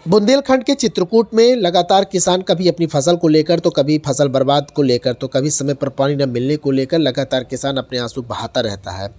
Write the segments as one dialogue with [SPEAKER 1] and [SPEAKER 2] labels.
[SPEAKER 1] बुंदेलखंड के चित्रकूट में लगातार किसान कभी अपनी फसल को लेकर तो कभी फसल बर्बाद को लेकर तो कभी समय पर पानी न मिलने को लेकर लगातार किसान अपने आंसू बहाता रहता है।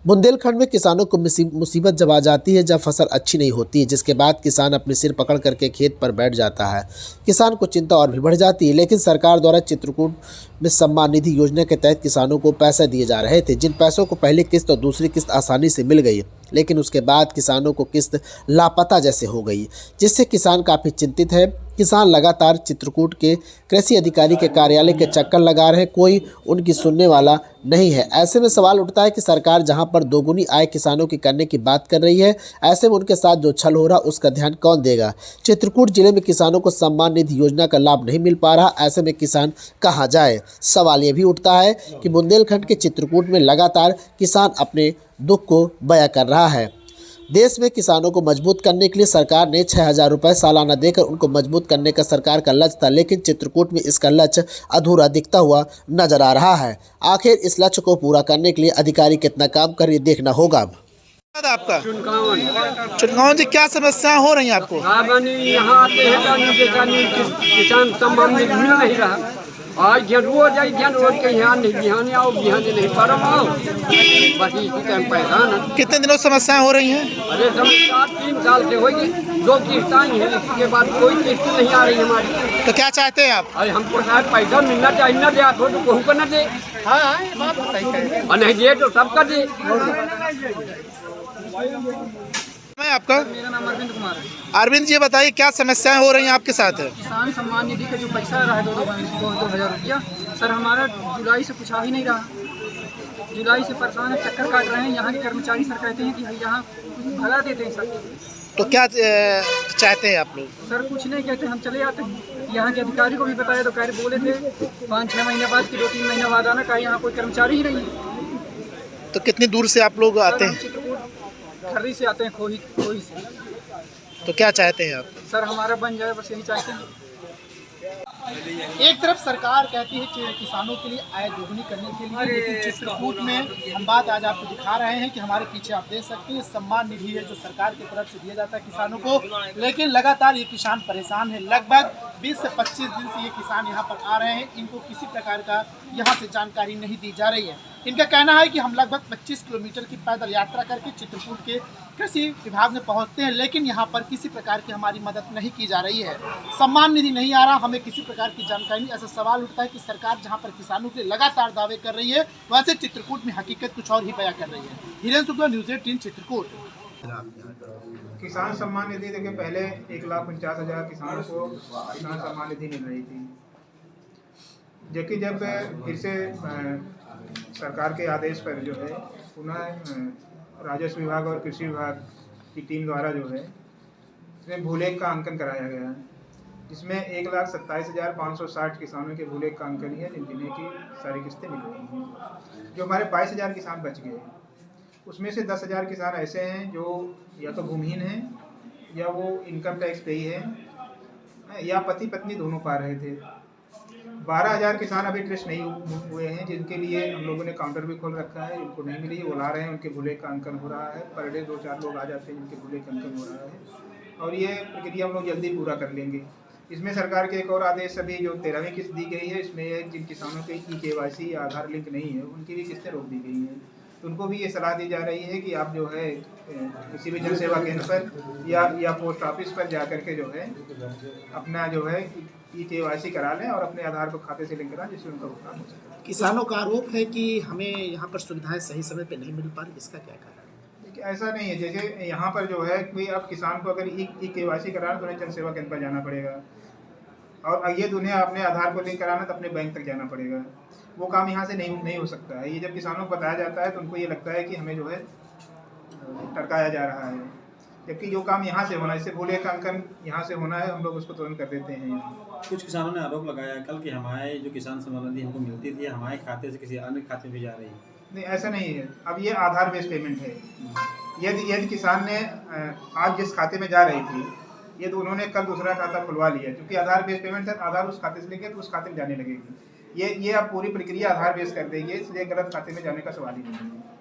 [SPEAKER 1] बुंदेलखंड में किसानों को मुसीबत जब आ जाती है, जब फसल अच्छी नहीं होती है, जिसके बाद किसान अपने सिर पकड़ करके खेत पर बैठ जाता है। किसान को चिंता और भी बढ़ जाती है। लेकिन सरकार द्वारा चित्रकूट में सम्मान निधि योजना के तहत किसानों को पैसे दिए जा रहे थे, जिन पैसों को पहली किस्त और दूसरी किस्त आसानी से मिल गई, लेकिन उसके बाद किसानों को किस्त लापता जैसे हो गई, जिससे किसान काफ़ी चिंतित है। किसान लगातार चित्रकूट के कृषि अधिकारी के कार्यालय के चक्कर लगा रहे हैं, कोई उनकी सुनने वाला नहीं है। ऐसे में सवाल उठता है कि सरकार जहां पर दोगुनी आय किसानों की करने की बात कर रही है, ऐसे में उनके साथ जो छल हो रहा उसका ध्यान कौन देगा। चित्रकूट जिले में किसानों को सम्मान निधि योजना का लाभ नहीं मिल पा रहा, ऐसे में किसान कहाँ जाए। सवाल ये भी उठता है कि बुंदेलखंड के चित्रकूट में लगातार किसान अपने दुख को बयां कर रहा है। देश में किसानों को मजबूत करने के लिए सरकार ने 6,000 रुपये सालाना देकर उनको मजबूत करने का सरकार का लक्ष्य था, लेकिन चित्रकूट में इसका लक्ष्य अधूरा दिखता हुआ नजर आ रहा है। आखिर इस लक्ष्य को पूरा करने के लिए अधिकारी कितना काम कर रहे देखना होगा।
[SPEAKER 2] आपका चुनगांव जी, क्या समस्याएं हो रही हैं आपको?
[SPEAKER 3] यहाँ आते हैं किसान सम्मान मिल नहीं रहा। आज रोज आई रोज के यहाँ नहीं बिहाने आओ, बिहाने नहीं परम आओ, बस इसी टाइम परेशान है।
[SPEAKER 2] कितने दिनों से समस्याएं हो रही हैं?
[SPEAKER 3] अरे समस्या 3 साल से होगी, 2 किस्त आई है, इसके बाद कोई किस्त नहीं आ रही हमारी।
[SPEAKER 2] तो क्या चाहते हैं आप?
[SPEAKER 3] अरे हमको शायद पैसा मिलना चाहिए, न दे आप तो कहूँ को न दे, और नहीं दे तो सबका दे।
[SPEAKER 2] मैं आपका?
[SPEAKER 4] मेरा नाम अरविंद कुमार है।
[SPEAKER 2] अरविंद जी, बताइए क्या समस्याएं हो रही हैं आपके साथ?
[SPEAKER 4] किसान सम्मान निधि का जो पैसा रहा है 2,000 रुपया, सर हमारा जुलाई से कुछ आ ही नहीं रहा। जुलाई से परेशान है, चक्कर काट रहे हैं। यहाँ के कर्मचारी सर कहते हैं कि यहाँ भगा देते हैं सर।
[SPEAKER 2] तो क्या चाहते हैं आप लोग?
[SPEAKER 4] सर कुछ नहीं कहते, हम चले जाते हैं। यहाँ के अधिकारी को भी बताया तो कह बोले थे 5-6 महीने बाद कि 2-3 महीने बाद आना, कहा यहाँ कोई कर्मचारी ही नहीं है।
[SPEAKER 2] तो कितनी दूर से आप लोग आते हैं?
[SPEAKER 4] खर्री से आते हैं, खोही से।
[SPEAKER 2] तो क्या चाहते हैं आप?
[SPEAKER 4] सर हमारा बन जाए, बस यही चाहते हैं।
[SPEAKER 5] एक तरफ सरकार कहती है कि किसानों के लिए आय दोगुनी करने के लिए, लेकिन चित्रकूट में हम बात आज आपको दिखा रहे हैं कि हमारे पीछे आप देख सकते हैं सम्मान निधि है जो सरकार की तरफ से दिया जाता है किसानों को, लेकिन लगातार ये किसान परेशान है। लगभग 20 से 25 दिन से ये किसान यहाँ पर आ रहे हैं, इनको किसी प्रकार का यहाँ से जानकारी नहीं दी जा रही है। इनका कहना है कि हम लगभग 25 किलोमीटर की पैदल यात्रा करके चित्रकूट के कृषि विभाग में पहुँचते हैं, लेकिन यहाँ पर किसी प्रकार की हमारी मदद नहीं की जा रही है। सम्मान निधि नहीं आ रहा, हमें किसी प्रकार की जानकारी नहीं। ऐसा सवाल उठता है कि सरकार जहाँ पर किसानों के लिए लगातार दावे कर रही है, वैसे चित्रकूट में हकीकत कुछ और ही बयां कर रही है। हिरेन शुक्ला, न्यूज़ 18 चित्रकूट।
[SPEAKER 6] किसान सम्मान निधि देखिए, पहले 1,49,000 किसानों को किसान सम्मान निधि मिल रही थी, जबकि जब फिर से सरकार के आदेश पर जो है पुनः राजस्व विभाग और कृषि विभाग की टीम द्वारा जो है इसमें भूलेख का अंकन कराया गया है, जिसमें 1,27,560 किसानों के भूलेख का अंकन है, जिन्हें की सारी किस्तें मिल रही हैं। जो हमारे 22,000 किसान बच गए, उसमें से 10,000 किसान ऐसे हैं जो या तो भूमिहीन हैं, या वो इनकम टैक्स पेई है, या पति पत्नी दोनों पा रहे थे। 12,000 किसान अभी ट्रेस नहीं हुए हैं, जिनके लिए हम लोगों ने काउंटर भी खोल रखा है, जिनको नहीं मिली वो ला रहे हैं, उनके भूलेख का अंकन हो रहा है। पर डे 2-4 लोग आ जाते हैं जिनके भूलेख का अंकन हो रहा है, और ये प्रक्रिया हम लोग जल्दी पूरा कर लेंगे। इसमें सरकार के एक और आदेश अभी जो 13वीं किस्त दी गई है, इसमें जिन किसानों के KYC या आधार लिंक नहीं है, उनकी भी किस्तें रोक दी गई हैं। तो उनको भी ये सलाह दी जा रही है कि आप जो है किसी भी जन सेवा केंद्र पर या पोस्ट ऑफिस पर जा करके जो है अपना जो है KYC करा लें और अपने आधार को खाते से लिंक कराएं, जिससे उनका भुगतान हो सके।
[SPEAKER 5] किसानों का आरोप है कि हमें यहाँ पर सुविधाएं सही समय पर नहीं मिल पा रही, इसका क्या कारण है?
[SPEAKER 6] देखिए, ऐसा नहीं है। जैसे यहाँ पर जो है कोई अब किसान को अगर KYC कराना तो उन्हें जन सेवा केंद्र पर जाना पड़ेगा, और ये उन्हें अपने आधार को लिंक कराना तो अपने बैंक तक जाना पड़ेगा। वो काम यहाँ से नहीं हो सकता है। ये जब किसानों को बताया जाता है तो उनको ये लगता है कि हमें जो है टरकाया जा रहा है, जबकि जो काम यहाँ से होना है, इससे भूलेख का अंकन यहाँ से होना है, हम लोग उसको तुरंत कर देते हैं।
[SPEAKER 7] कुछ किसानों ने आरोप लगाया कल कि हमारे जो किसान सम्मान निधि हमको मिलती थी, हमारे खाते से किसी अन्य खाते में जा रही है।
[SPEAKER 6] नहीं, ऐसा नहीं है। अब ये आधार बेस्ड पेमेंट है। यदि किसान ने आज जिस खाते में जा रही थी, ये तो उन्होंने कल दूसरा खाता खुलवा लिया, क्योंकि आधार बेस्ड पेमेंट है, आधार उस खाते से लेंगे तो उस खाते में जाने लगेगी। ये आप पूरी प्रक्रिया आधार बेस्ड कर देंगे, इसलिए गलत खाते में जाने का सवाल ही नहीं है।